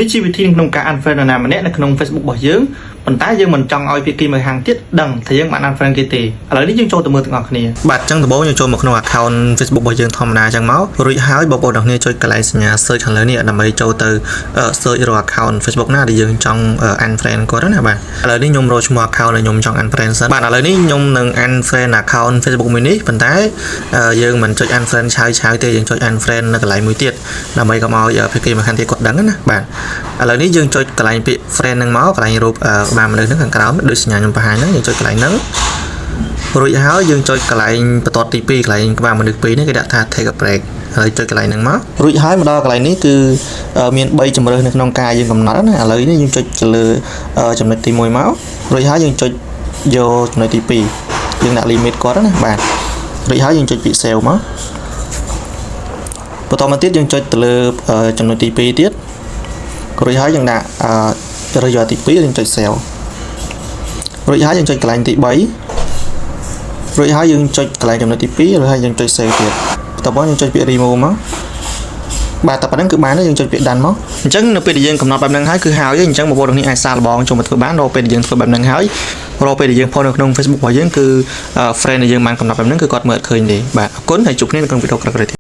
នេះជាវិធីក្នុងការ unfriend នរណាម្នាក់នៅក្នុង Facebook របស់យើងប៉ុន្តែយើងមិនចង់ឲ្យភាគីម្ខាងទៀតដឹងថាយើងបាន unfriend គេទេឥឡូវនេះយើងចូលទៅមើលទាំងអស់គ្នាបាទអញ្ចឹងដំបូងយើងចូលមកក្នុង account Facebook របស់យើងធម្មតាអញ្ចឹងមករួចហើយបងប្អូនទាំងគ្នាចុចកន្លែងសញ្ញា search ខាងលើនេះដើម្បីចូលទៅ search រក account Facebook ណាដែលយើងចង់ unfriend គាត់ណាបាទឥឡូវនេះខ្ញុំរកឈ្មោះ account ដែលខ្ញុំចង់ unfriend សិនបាទឥឡូវនេះខ្ញុំនឹង unfriend account Facebook មួយនេះប៉ុន្តែយើងមិនចុច unfriend ឆាវទេយើងចុច unfriend នៅកន្លែងមួយទៀតដើម្បីកុំឲ្យភាគីម្ខាងទៀតគាត់ដឹងណាបាទឥឡូវនេះយើងចុចកន្លែងពាក្យ friend ហ្នឹងមកកន្លែងរូបក្បាលមនុស្សហ្នឹងខាងក្រោមដូចសញ្ញាខ្ញុំបង្ហាញហ្នឹងយើងចុចកន្លែងហ្នឹងរួចហើយយើងចុចកន្លែងបន្ទាត់ទី2កន្លែងក្បាលមនុស្ស2នេះគេដាក់ថា take a break ហើយចុចកន្លែងហ្នឹងមករួចហើយមកដល់កន្លែងនេះគឺមាន3ជម្រើសនៅក្នុងការយើងកំណត់ណាឥឡូវនេះយើងចុចទៅលើចំណុចទី1មករួចហើយយើងចុចយកចំណុចទី2យើងដាក់ limit គាត់ណាបាទរួចហើយយើងចុចពាក្យ save មកបន្តមកទៀតយើងចុចទៅលើចំណុចទី2ទៀតរួចហើយយើងដាក់រើសយកទី2យើងចុច save រួចហើយយើងចុចកន្លែងទី3រួចហើយយើងចុចកន្លែងចំណុចទី2រួចហើយយើងចុច save ទៀតបន្តមកយើងចុចពាក្យ remove មកបាទតែប៉ុណ្្នឹងគឺបានហើយយើងចុចពាក្យ done មកអញ្ចឹងនៅពេលដែលយើងកំណត់បែបហ្នឹងហើយគឺហើយអញ្ចឹងបងប្អូនទាំងនេះអាចសាកល្បងចូលមកធ្វើបានរកពេលដែលយើងធ្វើបែបហ្នឹងហើយរកពេលដែលយើងផុសនៅក្នុង Facebook របស់យើងគឺ friend ដែលយើងបានកំណត់បែបហ្នឹងគឺគាត់មើលអត់ឃើញទេបាទអរគុណហើយជួបគ្នានៅក្នុងវីដេអូក្រោយៗ